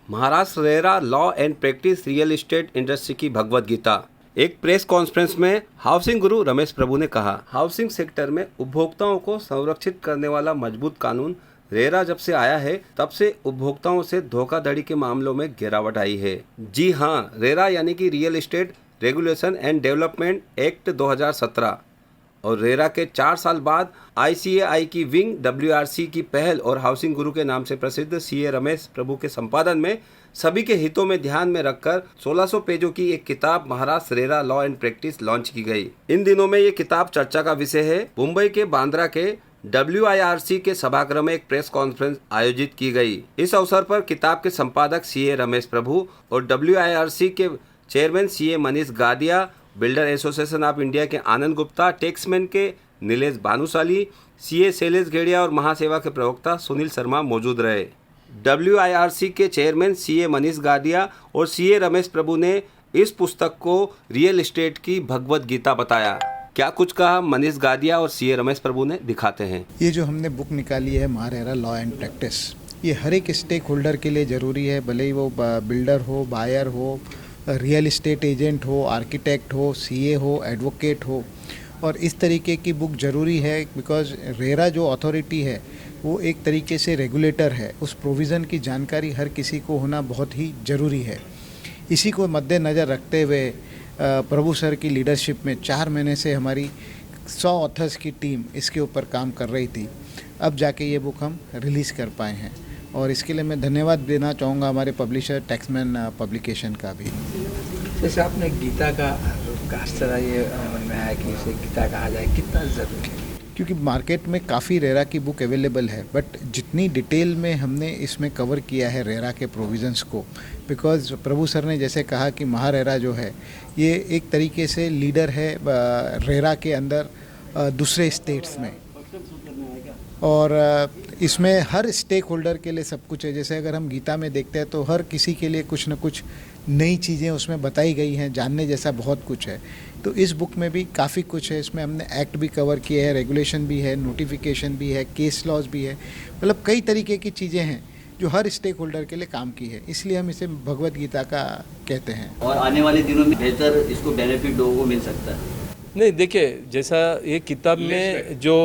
Maharashtra RERA law and practice real estate industry की भगवत गीता। एक press conference में हाउसिंग गुरु रमेश प्रभु ने कहा, हाउसिंग सेक्टर में उपभोक्ताओं को संरक्षित करने वाला मजबूत कानून रेरा जब से आया है तब से उपभोक्ताओं से धोखाधड़ी के मामलों में गिरावट आई है। जी हाँ, रेरा यानी कि real estate regulation and development act 2017 और रेरा के 4 साल बाद ICAI की विंग WRC की पहल और हाउसिंग गुरु के नाम से प्रसिद्ध CA रमेश प्रभु के संपादन में सभी के हितों में ध्यान में रखकर 1600 पेजों की एक किताब Maharashtra RERA law and practice launch की गई। इन दिनों में ये किताब चर्चा का विषय है। मुंबई के बांद्रा के WIRC के सभागृह में एक प्रेस कॉन्फ्रेंस आयोजित की गई। इस अवसर पर किताब के संपादक CA रमेश प्रभु और WIRC के chairman CA Manish Gadia, builder association of India के आनंद गुप्ता, टैक्समैन के नीलेश भानुशाली, CA शैलेश घेड़िया और महासेवा के प्रवक्ता सुनील शर्मा मौजूद रहे। WIRC के चेयरमैन CA मनीष गादिया और CA रमेश प्रभु ने इस पुस्तक को रियल एस्टेट की भगवत गीता बताया। क्या कुछ कहा मनीष गादिया और CA रमेश प्रभु ने, दिखाते हैं। ये जो हमने बुक निकाली है महारेरा लॉ एंड प्रैक्टिस, ये हर एक स्टेक होल्डर के लिए ज़रूरी है, भले ही वो बिल्डर हो, बायर हो, रियल एस्टेट एजेंट हो, आर्किटेक्ट हो, CA हो, एडवोकेट हो। और इस तरीके की बुक ज़रूरी है बिकॉज रेरा जो अथॉरिटी है वो एक तरीके से रेगुलेटर है। उस प्रोविज़न की जानकारी हर किसी को होना बहुत ही ज़रूरी है। इसी को मद्देनज़र रखते हुए प्रभु सर की लीडरशिप में 4 महीने से हमारी 100 ऑथर्स की टीम इसके ऊपर काम कर रही थी। अब जाके ये बुक हम रिलीज़ कर पाए हैं और इसके लिए मैं धन्यवाद देना चाहूँगा हमारे पब्लिशर टैक्समैन पब्लिकेशन का भी। जैसे आपने गीता का किस तरह ये मन में आया कि इसे गीता कहा जाए, कितना ज़रूरी है? क्योंकि मार्केट में काफ़ी रेरा की बुक अवेलेबल है, बट जितनी डिटेल में हमने इसमें कवर किया है रेरा के प्रोविज़न्स को, बिकॉज प्रभु सर ने जैसे कहा कि महारेरा जो है ये एक तरीके से लीडर है रेरा के अंदर दूसरे स्टेट्स में, और इसमें हर स्टेक होल्डर के लिए सब कुछ है। जैसे अगर हम गीता में देखते हैं तो हर किसी के लिए कुछ न कुछ नई चीज़ें उसमें बताई गई हैं, जानने जैसा बहुत कुछ है। तो इस बुक में भी काफ़ी कुछ है। इसमें हमने एक्ट भी कवर किए हैं, रेगुलेशन भी है, नोटिफिकेशन भी है, केस लॉज भी है, मतलब कई तरीके की चीज़ें हैं जो हर स्टेक होल्डर के लिए काम की है, इसलिए हम इसे भगवत गीता का कहते हैं। और आने वाले दिनों में बेहतर इसको बेनिफिट लोगों को मिल सकता है। नहीं, देखिए, जैसा ये किताब में जो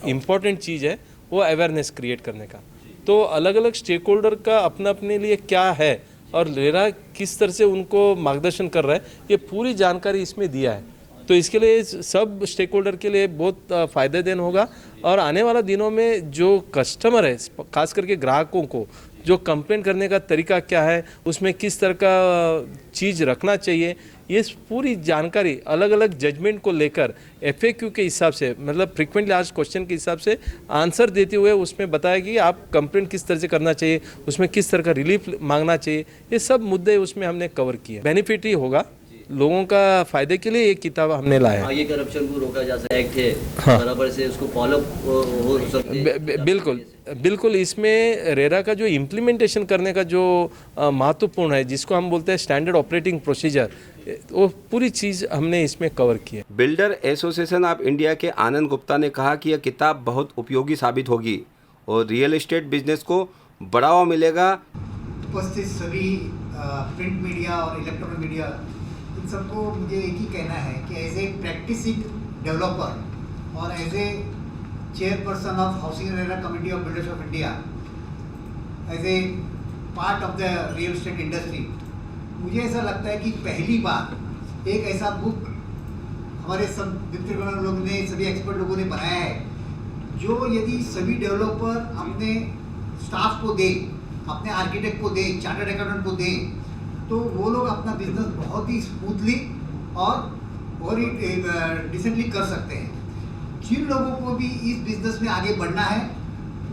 इम्पोर्टेंट चीज़ है वो अवेयरनेस क्रिएट करने का, तो अलग अलग स्टेक होल्डर का अपना अपने लिए क्या है और रेरा किस तरह से उनको मार्गदर्शन कर रहा है, ये पूरी जानकारी इसमें दिया है। तो इसके लिए सब स्टेक होल्डर के लिए बहुत फ़ायदेमंद होगा। और आने वाला दिनों में जो कस्टमर है, खास करके ग्राहकों को जो कंप्लेंट करने का तरीका क्या है, उसमें किस तरह का चीज़ रखना चाहिए, ये पूरी जानकारी अलग अलग जजमेंट को लेकर FAQ के हिसाब से, मतलब फ्रीक्वेंटली आस्क्ड क्वेश्चन के हिसाब से आंसर देते हुए उसमें बताया कि आप कंप्लेंट किस तरह से करना चाहिए, उसमें किस तरह का रिलीफ मांगना चाहिए, ये सब मुद्दे उसमें हमने कवर किए। बेनिफिट ही होगा, लोगों का फ़ायदे के लिए ये किताब हमने लाया है। ये करप्शन को रोका जा सकता एक्ट है, हाँ, बराबर से उसको फॉलो हो सकते। बिल्कुल बिल्कुल। इसमें रेरा का जो इम्प्लीमेंटेशन करने का जो महत्वपूर्ण है, जिसको हम बोलते हैं स्टैंडर्ड ऑपरेटिंग प्रोसीजर, वो पूरी चीज़ हमने इसमें कवर की है। बिल्डर एसोसिएशन ऑफ इंडिया के आनंद गुप्ता ने कहा कि यह किताब बहुत उपयोगी साबित होगी और रियल एस्टेट बिजनेस को बढ़ावा मिलेगा। उपस्थित सभी प्रिंट मीडिया और इलेक्ट्रॉनिक मीडिया, इन सबको मुझे एक ही कहना है कि एज ए प्रैक्टिसिंग डेवलपर और as a chairperson of housing RERA committee of builders of India, as a part of the real estate industry, मुझे ऐसा लगता है कि पहली बार एक ऐसा बुक हमारे सब मित्रगण लोग ने, सभी एक्सपर्ट लोगों ने बनाया है जो यदि सभी डेवलपर अपने स्टाफ को दे, अपने आर्किटेक्ट को दे, चार्टर्ड अकाउंटेंट को दे, तो वो लोग अपना बिजनेस बहुत ही स्मूथली और डिसेंटली कर सकते हैं। जिन लोगों को भी इस बिजनेस में आगे बढ़ना है,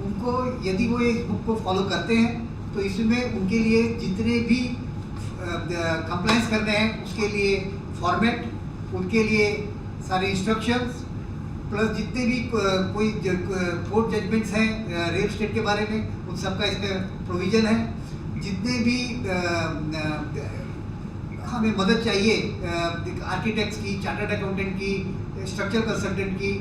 उनको यदि वो इस बुक को फॉलो करते हैं तो इसमें उनके लिए जितने भी कंप्लायंस करने हैं उसके लिए फॉर्मेट, उनके लिए सारे इंस्ट्रक्शंस, प्लस जितने भी कोई कोर्ट जजमेंट्स हैं रियल एस्टेट के बारे में, उन सबका इसमें प्रोविज़न है। जितने भी हमें मदद चाहिए आर्किटेक्ट्स की, चार्टर्ड अकाउंटेंट की, स्ट्रक्चरल कंसल्टेंट की,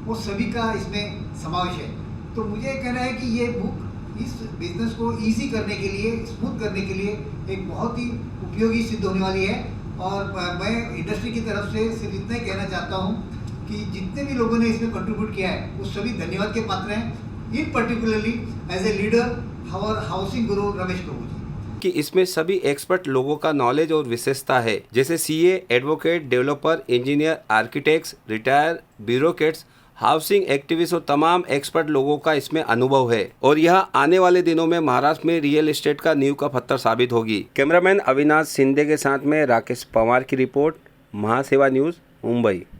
वो सभी का इसमें समावेश है। तो मुझे कहना है कि ये बुक इस बिजनेस को इजी करने के लिए, स्मूथ करने के लिए एक बहुत ही उपयोगी सिद्ध होने वाली है। और मैं इंडस्ट्री की तरफ से सिर्फ इतना ही कहना चाहता हूँ कि जितने भी लोगों ने इसमें कंट्रीब्यूट किया है वो सभी धन्यवाद के पात्र हैं। In particularly as a leader हमार हाउसिंग गुरु रमेश प्रभु जी कि इसमें सभी एक्सपर्ट लोगों का नॉलेज और विशेषता है, जैसे CA, advocate, developer, engineer, architects, retire bureaucrats, housing activist और तमाम एक्सपर्ट लोगों का इसमें अनुभव है और यह आने वाले दिनों में महाराष्ट्र में रियल एस्टेट का नींव का पत्थर साबित होगी। कैमरामैन अविनाश शिंदे के साथ में राकेश पवार की रिपोर्ट, महासेवा न्यूज़, मुंबई।